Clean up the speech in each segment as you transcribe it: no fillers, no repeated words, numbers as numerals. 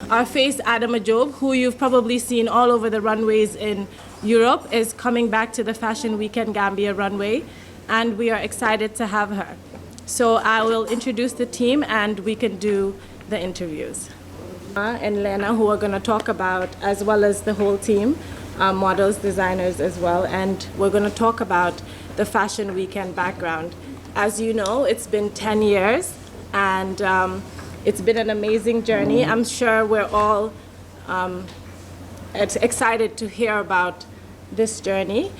Our face, Adama Job, who you've probably seen all over the runways in Europe, is coming back to the Fashion Week Gambia runway, and we are excited to have her. So I will introduce the team and we can do the interviews. And Lena, who are going to talk about, as well as the whole team, models, designers as well, and we're going to talk about the Fashion Weekend background. As you know, it's been 10 years, and it's been an amazing journey. I'm sure we're all excited to hear about this journey.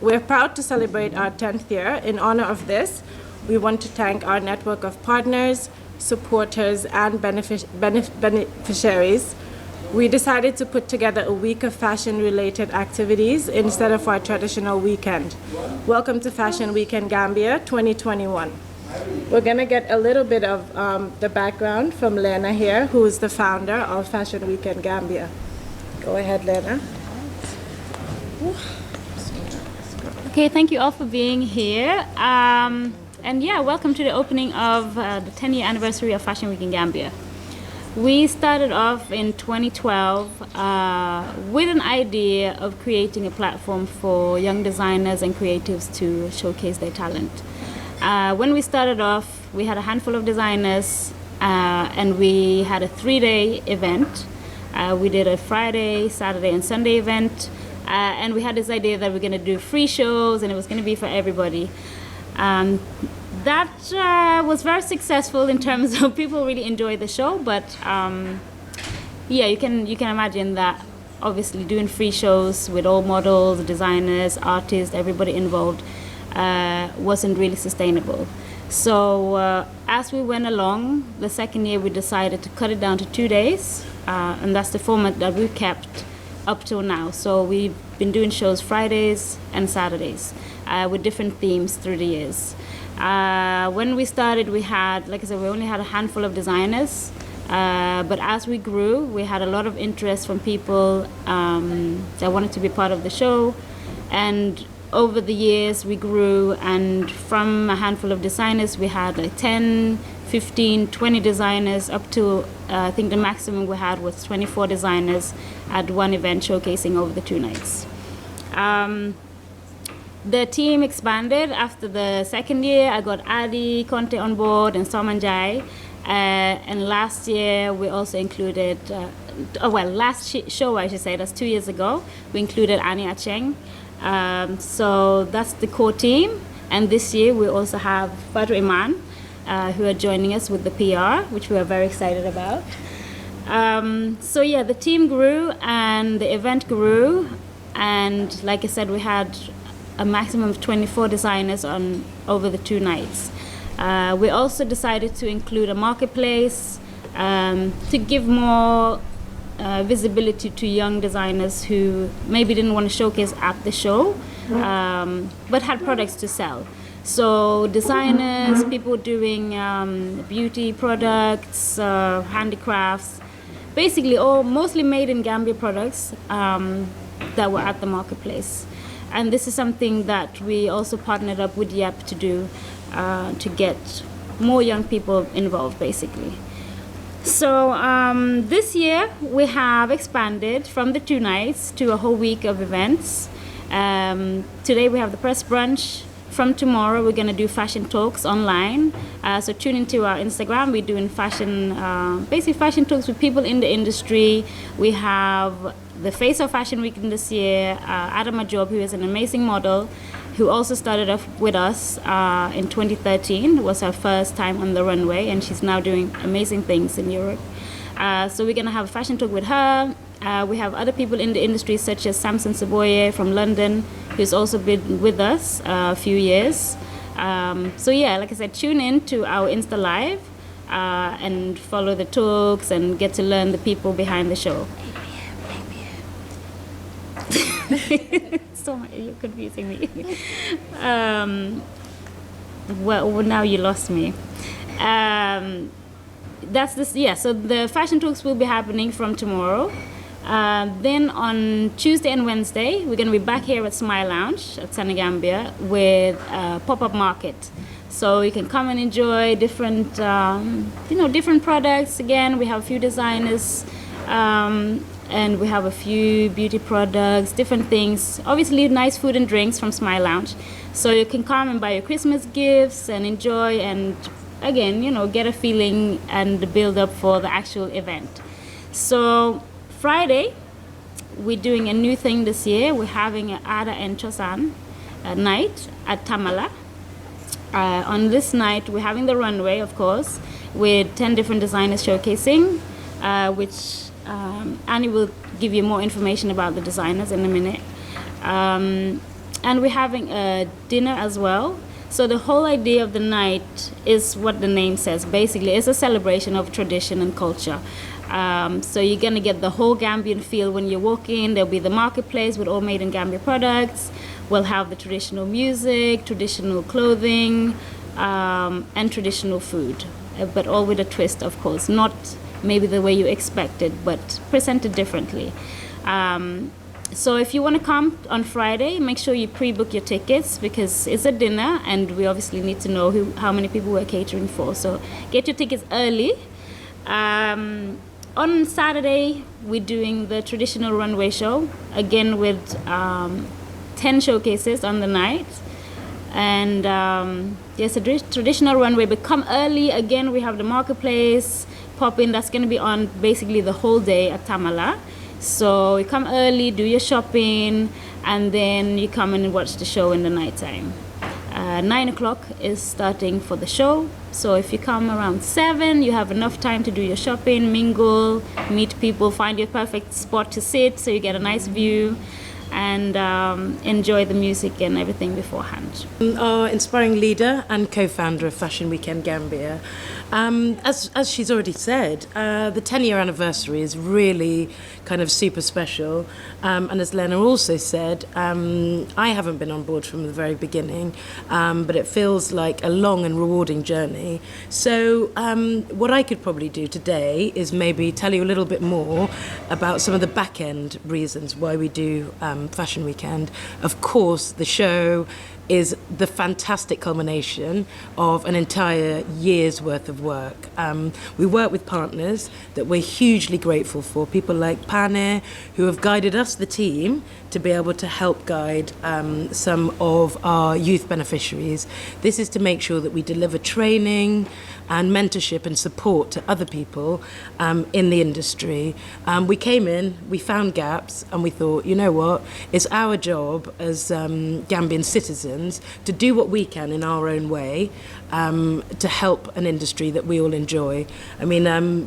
We're proud to celebrate our 10th year. In honor of this, we want to thank our network of partners, supporters, and beneficiaries. We decided to put together a week of fashion-related activities instead of our traditional weekend. Welcome to Fashion Week Gambia 2021. We're going to get a little bit of the background from Lena here, who is the founder of Fashion Week Gambia. Go ahead, Lena. Okay, thank you all for being here. And yeah, welcome to the opening of the 10-year anniversary of Fashion Week Gambia. We started off in 2012 with an idea of creating a platform for young designers and creatives to showcase their talent. When we started off, we had a handful of designers and we had a 3-day event. We did a Friday, Saturday, and Sunday event. And we had this idea that we're going to do free shows and it was going to be for everybody. That was very successful in terms of people really enjoyed the show, but yeah, you can imagine that obviously doing free shows with all models, designers, artists, everybody involved wasn't really sustainable. So as we went along, the second year we decided to cut it down to 2 days, and that's the format that we've kept up till now. So we've been doing shows Fridays and Saturdays with different themes through the years. When we started, we had, like I said, we only had a handful of designers, but as we grew, we had a lot of interest from people that wanted to be part of the show, and over the years we grew, and from a handful of designers we had like 10, 15, 20 designers, up to I think the maximum we had was 24 designers at one event showcasing over the 2 nights. The team expanded after the second year. I got Adi Conte on board and Somanjai. And last year we also included, show I should say, that's 2 years ago, we included Annie Acheng. So that's the core team. And this year we also have Badr Iman, who are joining us with the PR, which we are very excited about. So yeah, the team grew and the event grew. And like I said, we had a maximum of 24 designers on over the 2 nights. We also decided to include a marketplace to give more visibility to young designers who maybe didn't want to showcase at the show, but had products to sell. So designers, people doing beauty products, handicrafts, basically all mostly made in Gambia products that were at the marketplace. And this is something that we also partnered up with YEP to do, to get more young people involved, basically. So this year we have expanded from the 2 nights to a whole week of events. Today we have the press brunch. From tomorrow we're going to do fashion talks online. So tune into our Instagram. We're doing basically fashion talks with people in the industry. We have the face of Fashion Week this year, Adama Job, who is an amazing model, who also started off with us in 2013. It was her first time on the runway, and she's now doing amazing things in Europe. So we're going to have a fashion talk with her. We have other people in the industry, such as Samson Saboye from London, who's also been with us a few years. So yeah, like I said, tune in to our Insta Live and follow the talks and get to learn the people behind the show. So you're confusing me. Well, now you lost me. That's this. Yeah. So the fashion talks will be happening from tomorrow. Then on Tuesday and Wednesday, we're going to be back here at Smile Lounge at Senegambia with a pop-up market. So you can come and enjoy different, different products. Again, we have a few designers, and we have a few beauty products, different things. Obviously, nice food and drinks from Smile Lounge. So you can come and buy your Christmas gifts and enjoy, and again, get a feeling and build up for the actual event. So Friday, we're doing a new thing this year. We're having an Ada and Chosan night at Tamala. On this night, we're having the runway, of course, with 10 different designers showcasing, which Annie will give you more information about the designers in a minute. And we're having a dinner as well. So the whole idea of the night is what the name says. Basically, it's a celebration of tradition and culture. So you're going to get the whole Gambian feel when you walk in. There'll be the marketplace with all made in Gambia products. We'll have the traditional music, traditional clothing, and traditional food, but all with a twist, of course. Not maybe the way you expected, but presented differently. So if you want to come on Friday, make sure you pre-book your tickets because it's a dinner and we obviously need to know how many people we're catering for. So get your tickets early. On Saturday, we're doing the traditional runway show, again with 10 showcases on the night. And there's a traditional runway, but come early. Again, we have the marketplace pop-in that's going to be on basically the whole day at Tamala. So you come early, do your shopping, and then you come and watch the show in the nighttime. 9 o'clock is starting for the show. So if you come around 7, you have enough time to do your shopping, mingle, meet people, find your perfect spot to sit so you get a nice view, and enjoy the music and everything beforehand. Our inspiring leader and co-founder of Fashion Week Gambia. As she's already said, the 10-year anniversary is really kind of super special. And as Lena also said, I haven't been on board from the very beginning, but it feels like a long and rewarding journey. So what I could probably do today is maybe tell you a little bit more about some of the back-end reasons why we do Fashion Weekend. Of course, the show is the fantastic culmination of an entire year's worth of work. We work with partners that we're hugely grateful for, people like Pane, who have guided us, the team, to be able to help guide some of our youth beneficiaries. This is to make sure that we deliver training and mentorship and support to other people in the industry. We came in, we found gaps, and we thought, you know what, it's our job as Gambian citizens to do what we can in our own way to help an industry that we all enjoy. I mean,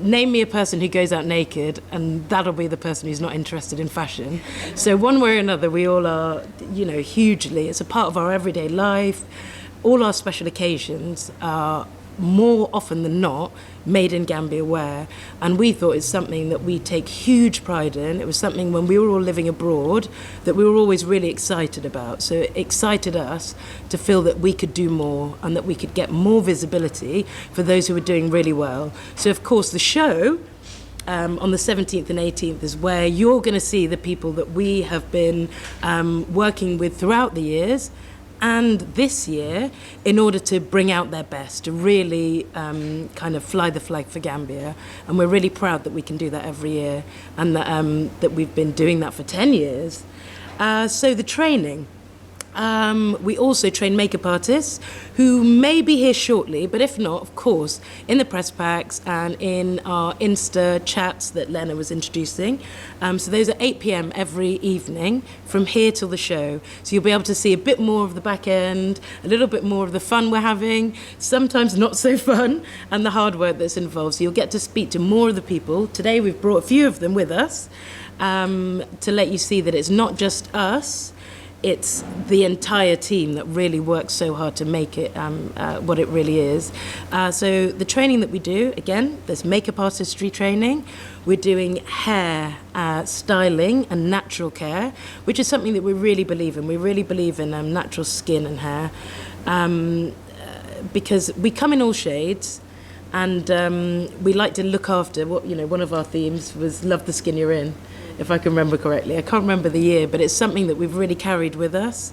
name me a person who goes out naked and that'll be the person who's not interested in fashion. So one way or another, we all are, hugely, it's a part of our everyday life. All our special occasions are more often than not made in Gambia wear, and we thought it's something that we take huge pride in. It was something when we were all living abroad that we were always really excited about, so it excited us to feel that we could do more and that we could get more visibility for those who were doing really well. So of course the show on the 17th and 18th is where you're going to see the people that we have been working with throughout the years and this year in order to bring out their best, to really kind of fly the flag for Gambia. And we're really proud that we can do that every year and that we've been doing that for 10 years. So the training. We also train makeup artists who may be here shortly, but if not, of course, in the press packs and in our Insta chats that Lena was introducing. So those are 8 p.m. every evening from here till the show. So you'll be able to see a bit more of the back end, a little bit more of the fun we're having, sometimes not so fun, and the hard work that's involved. So you'll get to speak to more of the people. Today we've brought a few of them with us to let you see that it's not just us. It's the entire team that really works so hard to make it what it really is. So the training that we do, again, there's makeup artistry training. We're doing hair styling and natural care, which is something that we really believe in. We really believe in natural skin and hair because we come in all shades. And we like to look after one of our themes was love the skin you're in, if I can remember correctly. I can't remember the year, but it's something that we've really carried with us.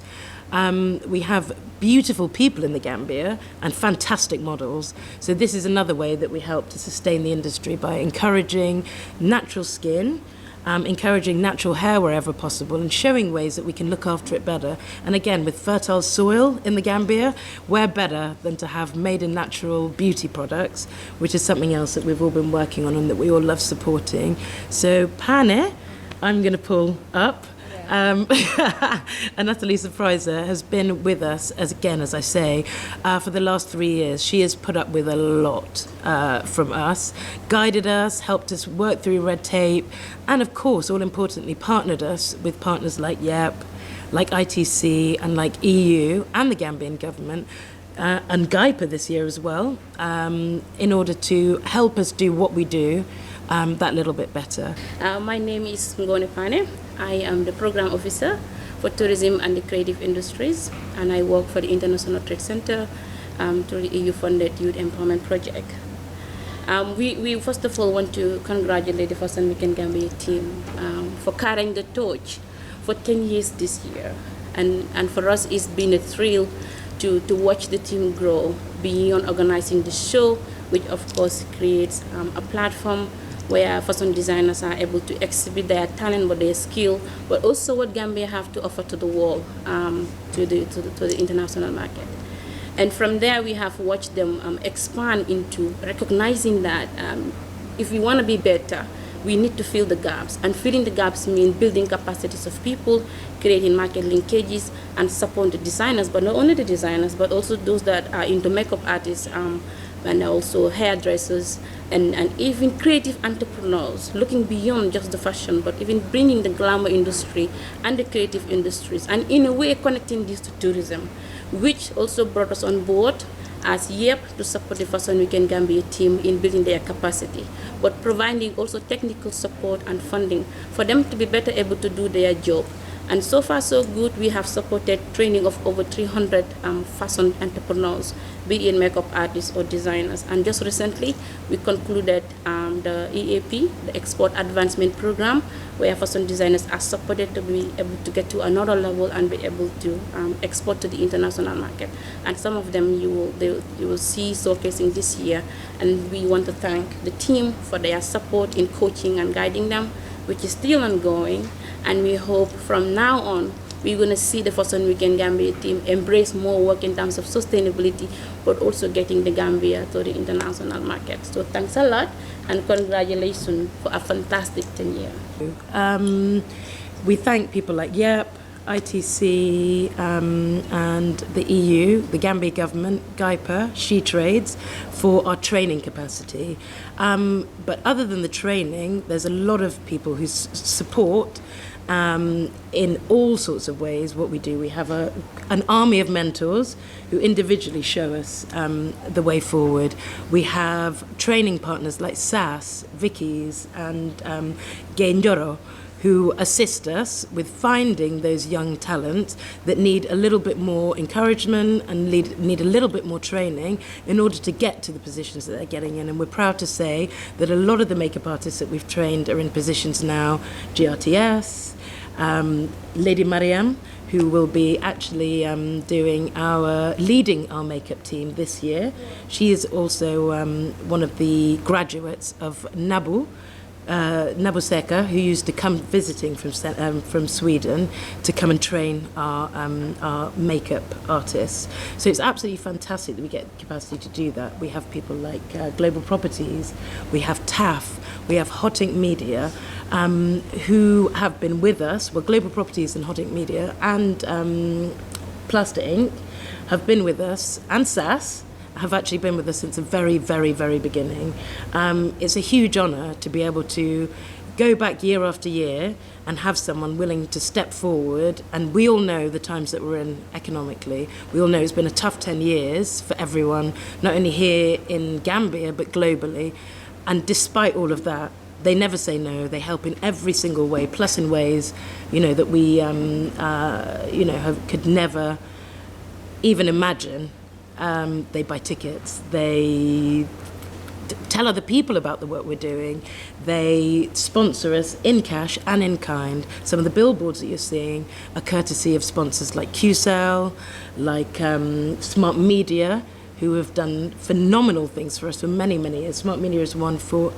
We have beautiful people in the Gambia and fantastic models. So this is another way that we help to sustain the industry by encouraging natural skin, encouraging natural hair wherever possible, and showing ways that we can look after it better. And again, with fertile soil in the Gambia, where better than to have made in natural beauty products, which is something else that we've all been working on and that we all love supporting. So Pane, I'm going to pull up. And Natalie Surpriser has been with us, as I say, for the last 3 years. She has put up with a lot from us, guided us, helped us work through red tape, and of course, all importantly, partnered us with partners like YEP, like ITC, and like EU, and the Gambian government, and GAIPA this year as well, in order to help us do what we do that little bit better. My name is Ngone Pane. I am the program officer for tourism and the creative industries, and I work for the International Trade Center through the EU-funded Youth Empowerment Project. We first of all want to congratulate the Fashion Week Gambia team for carrying the torch for 10 years this year, and for us it's been a thrill to watch the team grow beyond organizing the show, which of course creates a platform where fashion designers are able to exhibit their talent, but their skill, but also what Gambia have to offer to the world, to the international market. And from there, we have watched them expand into recognizing that if we want to be better, we need to fill the gaps. And filling the gaps means building capacities of people, creating market linkages, and support the designers, but not only the designers, but also those that are into makeup artists, and also hairdressers, and even creative entrepreneurs, looking beyond just the fashion, but even bringing the glamour industry and the creative industries, and in a way connecting this to tourism, which also brought us on board as YEP to support the Fashion Week Gambia team in building their capacity, but providing also technical support and funding for them to be better able to do their job. And so far so good, we have supported training of over 300 fashion entrepreneurs, be it makeup artists or designers. And just recently, we concluded the EAP, the Export Advancement Program, where fashion designers are supported to be able to get to another level and be able to export to the international market. And some of them you will see showcasing this year. And we want to thank the team for their support in coaching and guiding them, which is still ongoing. And we hope from now on, we're going to see the Fashion Week Gambia team embrace more work in terms of sustainability, but also getting the Gambia to the international market. So thanks a lot, and congratulations for a fantastic 10 years. We thank people like YEP, ITC, and the EU, the Gambia government, GAIPA, She Trades, for our training capacity. But other than the training, there's a lot of people who support in all sorts of ways what we do. We have an army of mentors who individually show us the way forward. We have training partners like SAS, Vicky's, and Gendoro, who assist us with finding those young talents that need a little bit more encouragement and need a little bit more training in order to get to the positions that they're getting in. And we're proud to say that a lot of the makeup artists that we've trained are in positions now, GRTS, Lady Mariam, who will be actually leading our makeup team this year. She is also one of the graduates of Nabu Seka, who used to come visiting from Sweden to come and train our makeup artists. So it's absolutely fantastic that we get capacity to do that. We have people like Global Properties, we have TAF, we have Hot Ink Media, who have been with us. Well, Global Properties and Hot Ink Media and Plaster Ink have been with us, and SAS have actually been with us since the very, very, very beginning. It's a huge honour to be able to go back year after year and have someone willing to step forward. And we all know the times that we're in economically. We all know it's been a tough 10 years for everyone, not only here in Gambia, but globally. And despite all of that, they never say no. They help in every single way, plus in ways, that we, could never even imagine. They buy tickets, they tell other people about the work we're doing. They sponsor us in cash and in kind. Some of the billboards that you're seeing are courtesy of sponsors like QCell, like Smart Media, who have done phenomenal things for us for many, many years. Smart Media has won for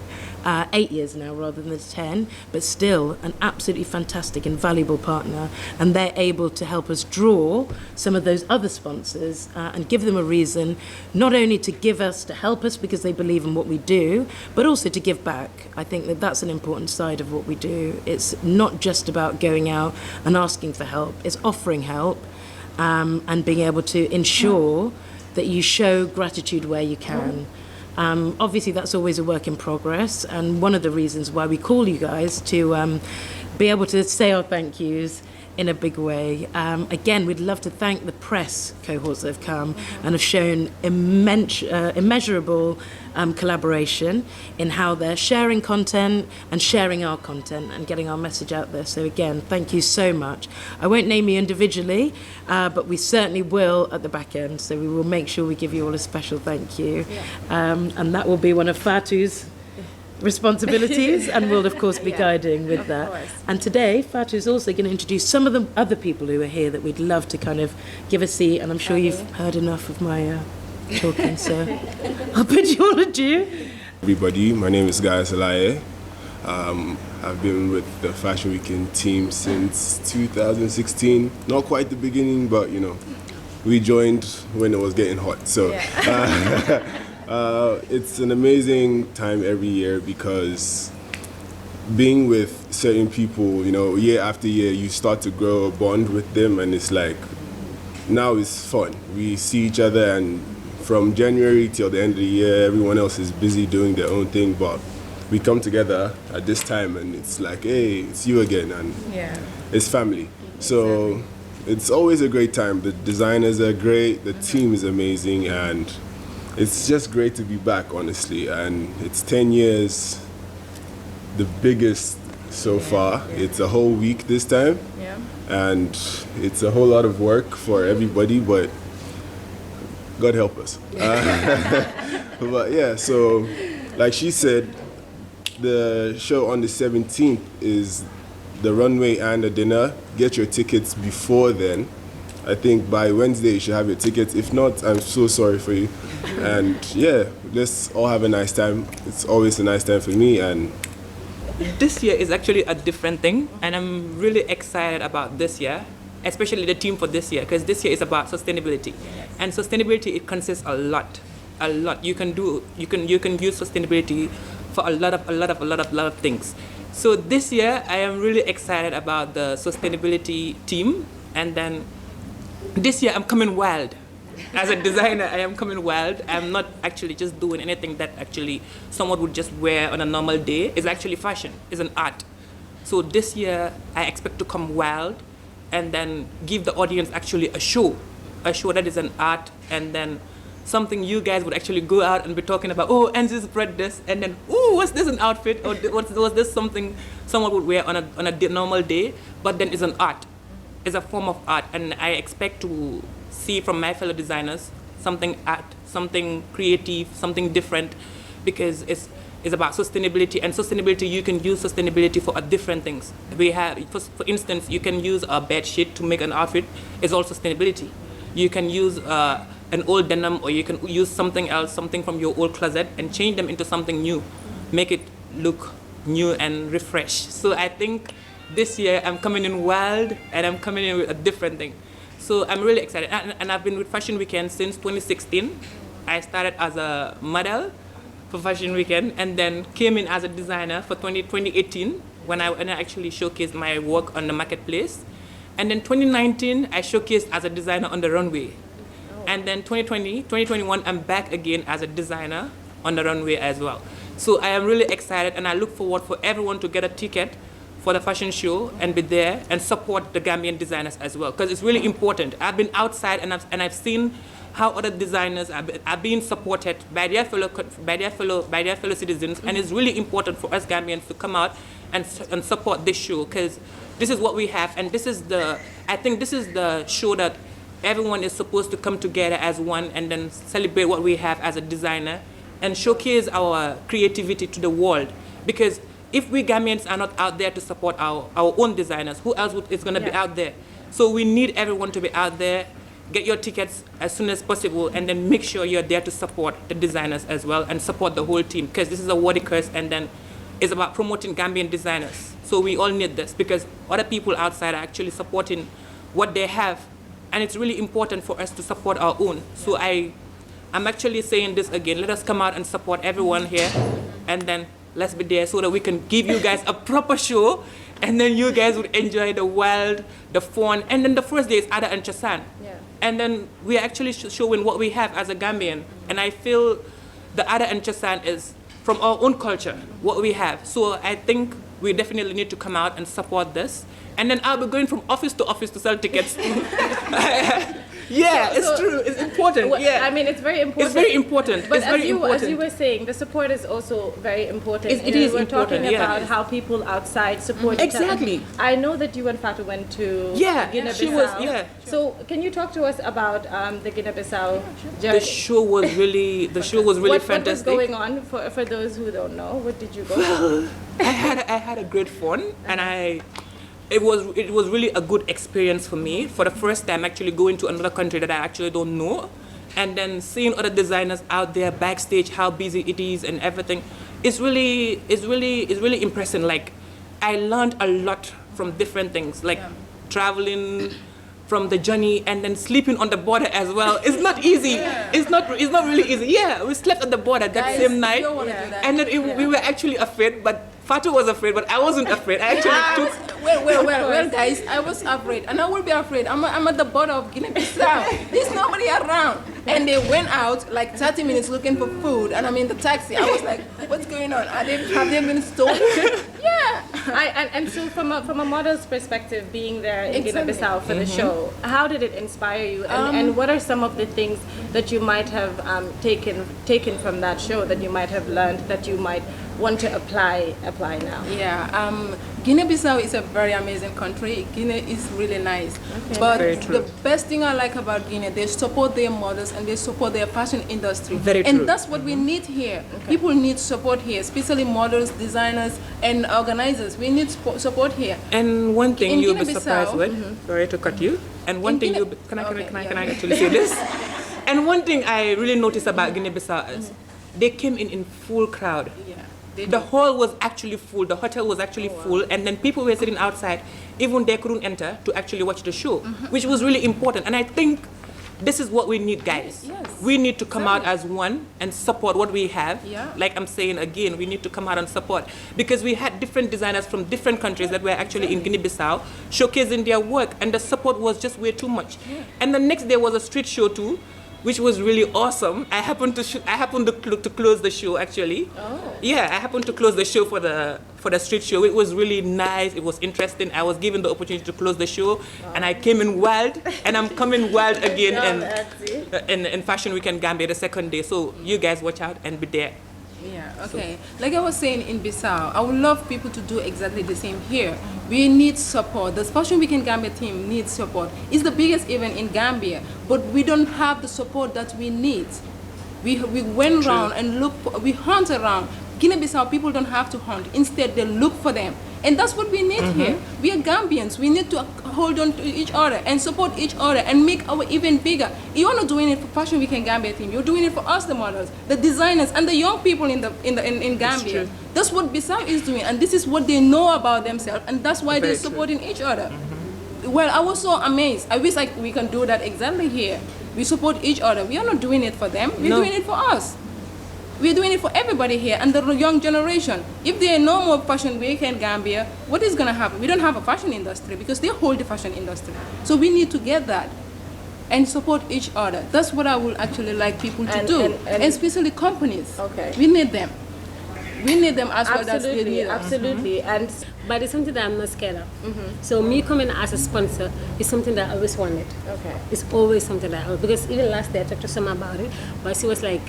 8 years now rather than 10, but still an absolutely fantastic and valuable partner. And they're able to help us draw some of those other sponsors and give them a reason, not only to give us, to help us because they believe in what we do, but also to give back. I think that that's an important side of what we do. It's not just about going out and asking for help, it's offering help and being able to ensure that you show gratitude where you can. Obviously, that's always a work in progress, and one of the reasons why we call you guys to be able to say our thank yous in a big way. Again, we'd love to thank the press cohorts that have come and have shown immeasurable collaboration in how they're sharing content and sharing our content and getting our message out there. So again, thank you so much. I won't name you individually, but we certainly will at the back end. So we will make sure we give you all a special thank you. And that will be one of Fatu's responsibilities, and we'll of course be guiding with that. And today Fatu is also going to introduce some of the other people who are here that we'd love to kind of give a seat, and I'm sure you've heard enough of my talking, so I'll put you on a due. Everybody, my name is Guy Salaye. I've been with the Fashion Weekend team since 2016. Not quite the beginning, but you know, we joined when it was getting hot. So it's an amazing time every year because being with certain people, you know, year after year, you start to grow a bond with them, and it's like, now it's fun. We see each other, and from January till the end of the year, everyone else is busy doing their own thing, but we come together at this time and it's like, hey, it's you again, and it's family. So it's always a great time. The designers are great, the team is amazing, and it's just great to be back, honestly. And it's 10 years, the biggest so far. It's a whole week this time, and it's a whole lot of work for everybody, but God help us. But yeah, so like she said, the show on the 17th is the runway and the dinner. Get your tickets before then. I think by Wednesday you should have your tickets. If not, I'm so sorry for you. And yeah, let's all have a nice time. It's always a nice time for me. And this year is actually a different thing, and I'm really excited about this year, especially the theme for this year, because this year is about sustainability. And sustainability, it consists a lot. You can use sustainability for a lot of things. So this year I am really excited about the sustainability team, and then this year I'm coming wild. As a designer, I am coming wild. I'm not actually just doing anything that actually someone would just wear on a normal day. It's actually fashion, it's an art. So this year I expect to come wild and then give the audience actually a show that is an art, and then something you guys would actually go out and be talking about, oh, Angie's brought this, and then, oh, was this an outfit? Or was this something someone would wear on a normal day? But then it's an art. It's a form of art, and I expect to see from my fellow designers something art, something creative, something different, because it's about sustainability, and sustainability, you can use sustainability for different things. We have, for instance, you can use a bed sheet to make an outfit. It's all sustainability. You can use an old denim, or you can use something else, something from your old closet, and change them into something new, make it look new and refreshed. So I think this year I'm coming in wild, and I'm coming in with a different thing. So I'm really excited, and I've been with Fashion Weekend since 2016. I started as a model for Fashion Weekend, and then came in as a designer for 2018 when I actually showcased my work on the marketplace. And then 2019, I showcased as a designer on the runway. And then 2021, I'm back again as a designer on the runway as well. So I am really excited, and I look forward for everyone to get a ticket for the fashion show and be there and support the Gambian designers as well, because it's really important. I've been outside and I've seen how other designers are being supported by their fellow citizens, and it's really important for us Gambians to come out and support this show, because this is what we have, and I think this is the show that everyone is supposed to come together as one and then celebrate what we have as a designer and showcase our creativity to the world. Because if we Gambians are not out there to support our own designers, who else is going to be out there? So we need everyone to be out there. Get your tickets as soon as possible, and then make sure you're there to support the designers as well and support the whole team, because this is a worthy cause, and then it's about promoting Gambian designers. So we all need this because other people outside are actually supporting what they have, and it's really important for us to support our own. So I'm actually saying this again, let us come out and support everyone here, and then let's be there so that we can give you guys a proper show, and then you guys would enjoy the wild, the fun, and then the first day is Ada and Chasan. Yeah. And then we're actually showing what we have as a Gambian, and I feel the Ada and Chasan is from our own culture, what we have. So I think we definitely need to come out and support this. And then I'll be going from office to sell tickets. Yeah, it's true. It's important. Well, yeah, I mean, it's very important. It's very important. But it's very important. as you were saying, the support is also very important. It is we're important, talking yeah. about how people outside support each other. Exactly. I know that you and Fatu went to Guinea-Bissau. she was. Yeah. So can you talk to us about the Guinea-Bissau journey? The show was really fantastic. What was going on for those who don't know? What did you go through? I had a great fun, and it was really a good experience for me. For the first time, actually going to another country that I actually don't know, and then seeing other designers out there backstage, how busy it is and everything. It's really impressive. Like, I learned a lot from different things, like traveling from the journey and then sleeping on the border as well. It's not easy. It's not really easy. Yeah, we slept at the border that same night, and then we were actually afraid, but Fatu was afraid, but I wasn't afraid. I actually took. Well, guys, I was afraid, and I will be afraid. I'm at the border of Guinea-Bissau. There's nobody around, and they went out like 30 minutes looking for food, and I'm in the taxi. I was like, "What's going on? Have they been stolen?" Yeah. And so from a model's perspective, being there in Exactly. Guinea-Bissau for the show, how did it inspire you? And what are some of the things that you might have taken from that show that you might have learned that you might want to apply now? Yeah, Guinea-Bissau is a very amazing country. Guinea is really nice. Okay. But Very true. the best thing I like about Guinea, they support their models and they support their fashion industry. Very and true. that's what we need here. People need support here, especially models, designers, and organizers. We need support here. And one thing In you'll be Guinea-Bissau, surprised with, sorry to cut you. And one In thing Guinea- can I yeah. actually say this? And one thing I really noticed about Guinea-Bissau is they came in full crowd. Yeah. The hall was actually full. The hotel was actually full, and then people were sitting outside. Even they couldn't enter to actually watch the show, which was really important. And I think this is what we need, guys. Yes. We need to come out as one and support what we have. Yeah. Like I'm saying again, we need to come out and support, because we had different designers from different countries that were actually in Guinea-Bissau showcasing their work, and the support was just way too much. And the next day was a street show too, which was really awesome. I happened to close the show actually. Oh. Yeah, I happened to close the show for the street show. It was really nice. It was interesting. I was given the opportunity to close the show, and I came in wild, and I'm coming wild again in Fashion Week Gambia the second day. So you guys watch out and be there. Yeah, okay. Like I was saying in Bissau, I would love people to do exactly the same here. We need support. The Fashion Week Gambia team needs support. It's the biggest event in Gambia, but we don't have the support that we need. We went around and we hunt around. Guinea-Bissau people don't have to hunt. Instead, they look for them. And that's what we need here. We are Gambians. We need to hold on to each other and support each other and make our event bigger. You're not doing it for Fashion Week Gambia team. You're doing it for us, the models, the designers, and the young people in Gambia. That's what Bissau is doing, and this is what they know about themselves, and that's why they're supporting each other. Well, I was so amazed. I wish we can do that exactly here. We support each other. We are not doing it for them. We're doing it for us. We're doing it for everybody here and the young generation. If there are no more Fashion Week in Gambia, what is going to happen? We don't have a fashion industry because they hold the fashion industry. So we need to get that and support each other. That's what I would actually like people to do, and especially companies. Okay. We need them. We need them as well as they Absolutely, need us. absolutely. And But it's something that I'm not scared of. So me coming as a sponsor is something that I always wanted. okay. It's always something that because even last day I talked to someone about it, but she was like,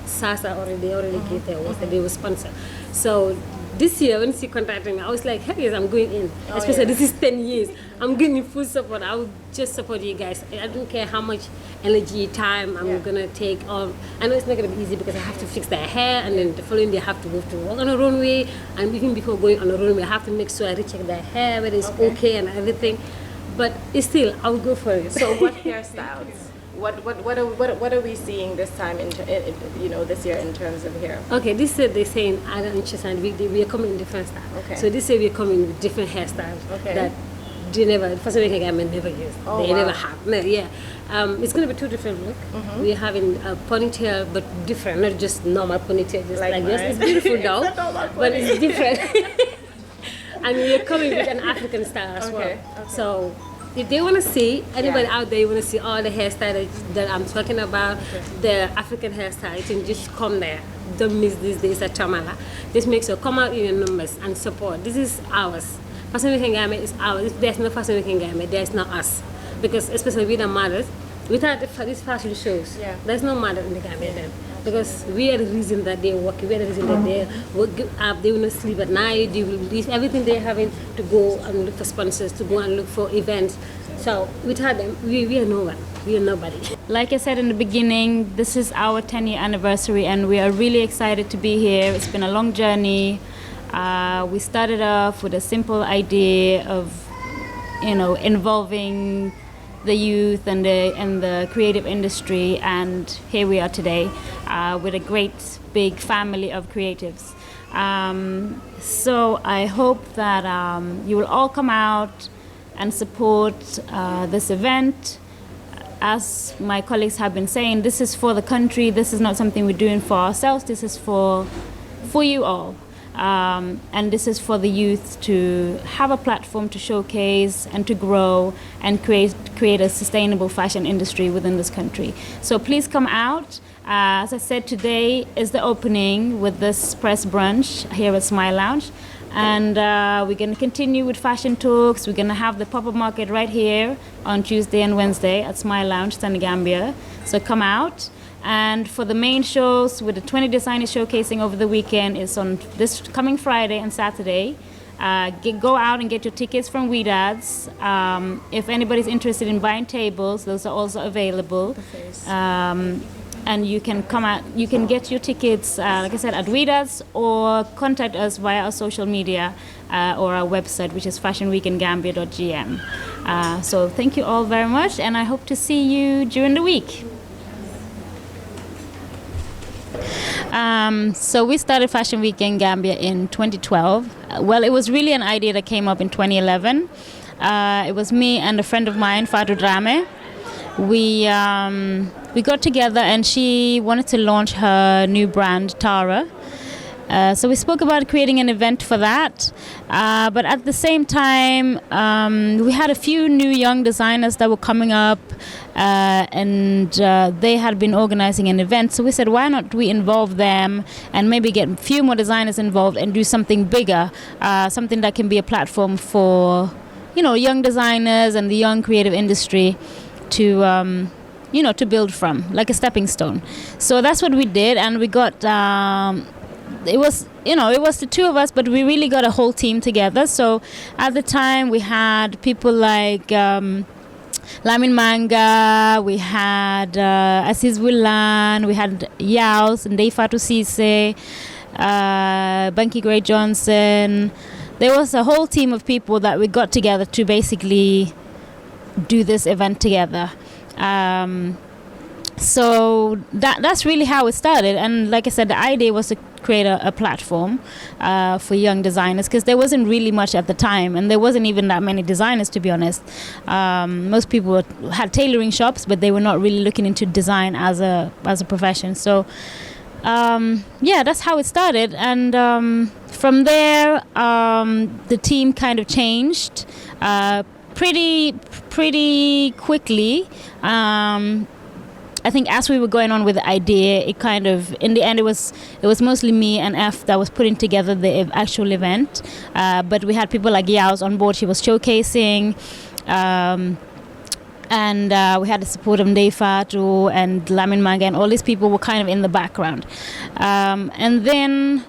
Sasa already gave their work that they will sponsor. So this year when she contacted me, I was like, hey, yes, I'm going in. Especially this is 10 years. I'm giving you full support. I will just support you guys. I don't care how much energy, time I'm gonna take on. I know it's not gonna be easy because I have to fix their hair, and then the following day I have to go to work on a runway. And even before going on a runway, I have to make sure I recheck their hair, whether it's okay and everything. But still, I will go for it. So what hairstyles? What are we seeing this time this year in terms of hair? Okay, this year they're saying Adam and Chesan we are coming in different styles. Okay. So this year we're coming with different hairstyles that they never, Fashion Week Gambia never used. They never have. No, yeah. It's going to be two different looks. We're having a ponytail, but different, not just normal ponytail, just like this. It's beautiful though, but it's different. And we're coming with an African style as well. Okay. So if they want to see, anybody out there, you want to see all the hairstyles that I'm talking about, the African hairstyle, you can just come there. Don't miss these days at Tamala. This makes you come out in your numbers and support. This is ours. Fashion Week Gambia is ours. If there's no Fashion Week Gambia, there's not us. Because especially with the mothers, without these fashion shows, there's no mother in the Gambia then. Because we are the reason that they're working, we are the reason that they work up, they will not sleep at night, they will leave everything they're having to go and look for sponsors, to go and look for events. So without them, we are no one, we are nobody. Like I said in the beginning, this is our 10-year anniversary and we are really excited to be here. It's been a long journey. We started off with a simple idea of, involving the youth and the creative industry, and here we are today with a great big family of creatives. So I hope that you will all come out and support this event. As my colleagues have been saying, this is for the country. This is not something we're doing for ourselves. This is for you all. And this is for the youth to have a platform to showcase and to grow and create a sustainable fashion industry within this country. So please come out. As I said, today is the opening with this press brunch here at Smile Lounge. And we're going to continue with fashion talks. We're going to have the pop-up market right here on Tuesday and Wednesday at Smile Lounge, Gambia. So come out. And for the main shows, with the 20 designers showcasing over the weekend, is on this coming Friday and Saturday. Go out and get your tickets from Weedads. If anybody's interested in buying tables, those are also available. And you can come out, you can get your tickets, like I said, at Weedads, or contact us via our social media or our website, which is fashionweekingambia.gm. So thank you all very much, and I hope to see you during the week. So we started Fashion Week in Gambia in 2012. Well, it was really an idea that came up in 2011. It was me and a friend of mine, Fatou Drame. We got together and she wanted to launch her new brand, Tara. So we spoke about creating an event for that. But at the same time, we had a few new young designers that were coming up, and they had been organizing an event. So we said, why not we involve them and maybe get a few more designers involved and do something bigger, something that can be a platform for, young designers and the young creative industry to to build from, like a stepping stone. So that's what we did, and we got it was the two of us, but we really got a whole team together. So at the time we had people like Lamin Manga, we had Aziz Willan, we had Yaos and Deifatu Sise, Banky Gray Johnson. There was a whole team of people that we got together to basically do this event together. So that's really how it started. And like I said, the idea was to create a platform for young designers, because there wasn't really much at the time, and there wasn't even that many designers, to be honest. Most people had tailoring shops, but they were not really looking into design as a profession. So that's how it started. And from there, the team kind of changed pretty quickly. I think as we were going on with the idea, it kind of, in the end, it was mostly me and F that was putting together the actual event. But we had people like Yaos on board. She was showcasing. And we had the support of Deifatu and Lamin Manga, and all these people were kind of in the background. And then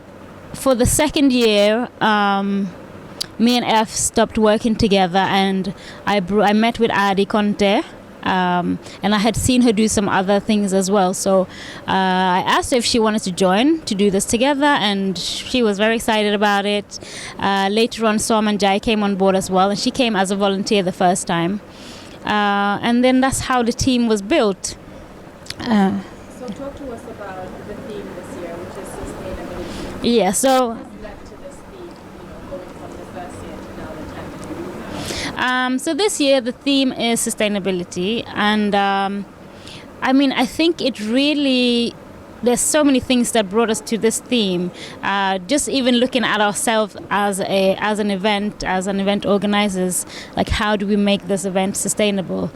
for the second year, me and F stopped working together, and I met with Adi Conte. And I had seen her do some other things as well. So I asked her if she wanted to join to do this together, and she was very excited about it. Later on, Soman Jai came on board as well, and she came as a volunteer the first time. And then that's how the team was built. So talk to us about the theme this year, which is sustainability. Yeah, so What has led to this theme, going from the first year to now the 10th? So this year the theme is sustainability, and I think it really, there's so many things that brought us to this theme. Just even looking at ourselves as an event organizers, like how do we make this event sustainable,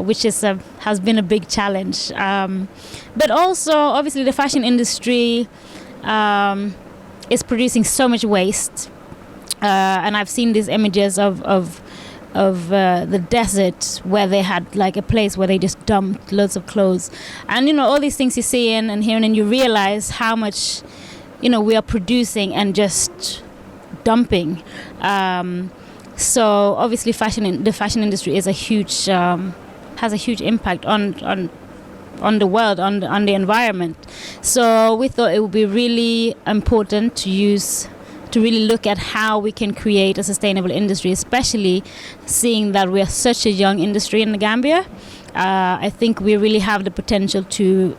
which has been a big challenge. But also, obviously, the fashion industry is producing so much waste, and I've seen these images of the desert where they had like a place where they just dumped loads of clothes, and all these things you see and hearing, and you realize how much we are producing and just dumping. So obviously the fashion industry is has a huge impact on the world, on the environment. So we thought it would be really important to really look at how we can create a sustainable industry, especially seeing that we are such a young industry in the Gambia. I think we really have the potential to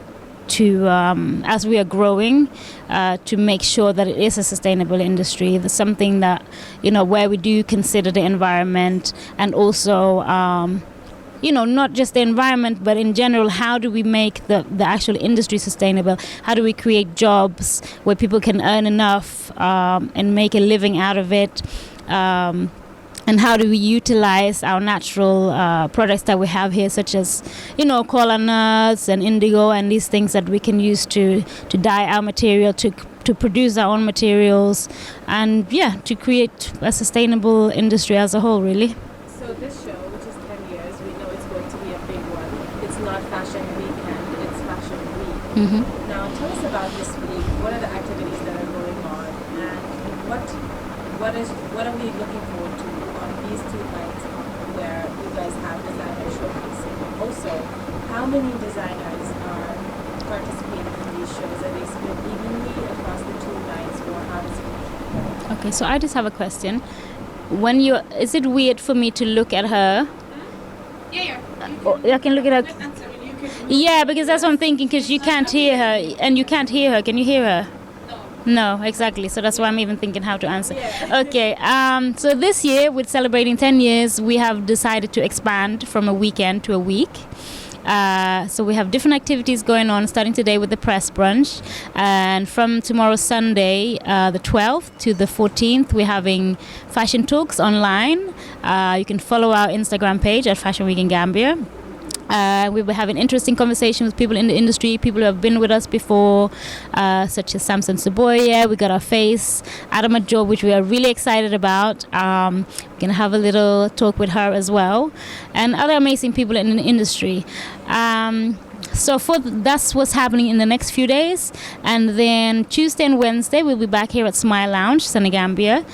as we are growing, to make sure that it is a sustainable industry. There's something that, where we do consider the environment, and also not just the environment, but in general, how do we make the actual industry sustainable? How do we create jobs where people can earn enough and make a living out of it? And how do we utilize our natural products that we have here, such as, kola nuts and indigo and these things that we can use to dye our material, to produce our own materials, and to create a sustainable industry as a whole, really. So this show, which is 10 years, we know it's going to be a big one. It's not Fashion Weekend, it's Fashion Week. Now tell us about this week. What are the activities that are going on, and what are we looking forward to on these 2 nights where you guys have designer showcasing? Also, how many designers are participating in these shows? Are they split evenly across the 2 nights, or how does it work? Okay, so I just have a question. Is it weird for me to look at her? Yeah. I can look at her. Yeah, because that's what I'm thinking, because you can't hear her, and you can't hear her. Can you hear her? No, exactly. So that's why I'm even thinking how to answer. Okay, so this year, with celebrating 10 years, we have decided to expand from a weekend to a week. So we have different activities going on, starting today with the press brunch, and from tomorrow Sunday, the 12th to the 14th, we're having fashion talks online. You can follow our Instagram page at Fashion Week Gambia. We will have an interesting conversation with people in the industry, people who have been with us before, such as Samson Suboye. We got our face, Adama Job, which we are really excited about. We're going to have a little talk with her as well, and other amazing people in the industry. So that's what's happening in the next few days. And then Tuesday and Wednesday, we'll be back here at Smile Lounge, Senegambia,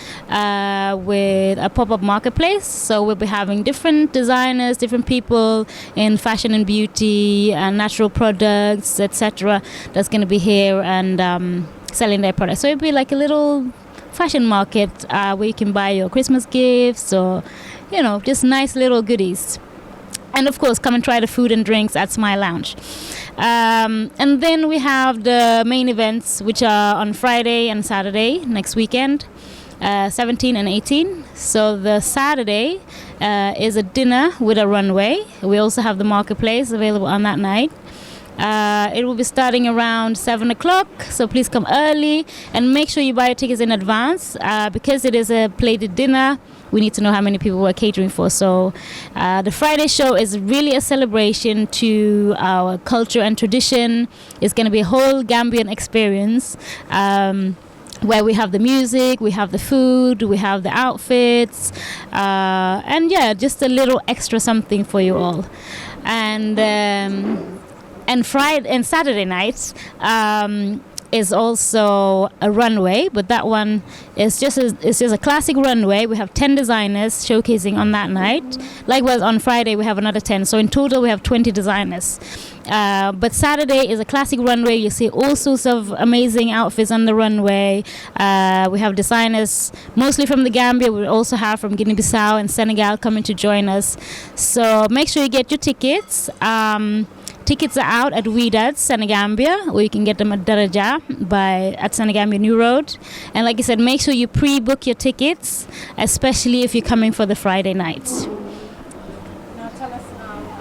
with a pop-up marketplace. So we'll be having different designers, different people in fashion and beauty and natural products, etc. that's going to be here and selling their products. So it'll be like a little fashion market where you can buy your Christmas gifts or, just nice little goodies. And of course, come and try the food and drinks at Smile Lounge. And then we have the main events, which are on Friday and Saturday next weekend, 17 and 18. So the Saturday is a dinner with a runway. We also have the marketplace available on that night. It will be starting around 7 o'clock, so please come early and make sure you buy your tickets in advance, because it is a plated dinner. We need to know how many people we're catering for. So the Friday show is really a celebration to our culture and tradition. It's going to be a whole Gambian experience, where we have the music, we have the food, we have the outfits, and just a little extra something for you all. And Friday and Saturday nights, is also a runway, but that one is just a classic runway. We have 10 designers showcasing on that night. Likewise, on Friday we have another 10. So in total we have 20 designers. But Saturday is a classic runway. You see all sorts of amazing outfits on the runway. We have designers mostly from the Gambia. We also have from Guinea-Bissau and Senegal coming to join us. So make sure you get your tickets. Tickets are out at Widad, Senegambia, or you can get them at Daraja at Senegambia New Road. And like I said, make sure you pre-book your tickets, especially if you're coming for the Friday nights.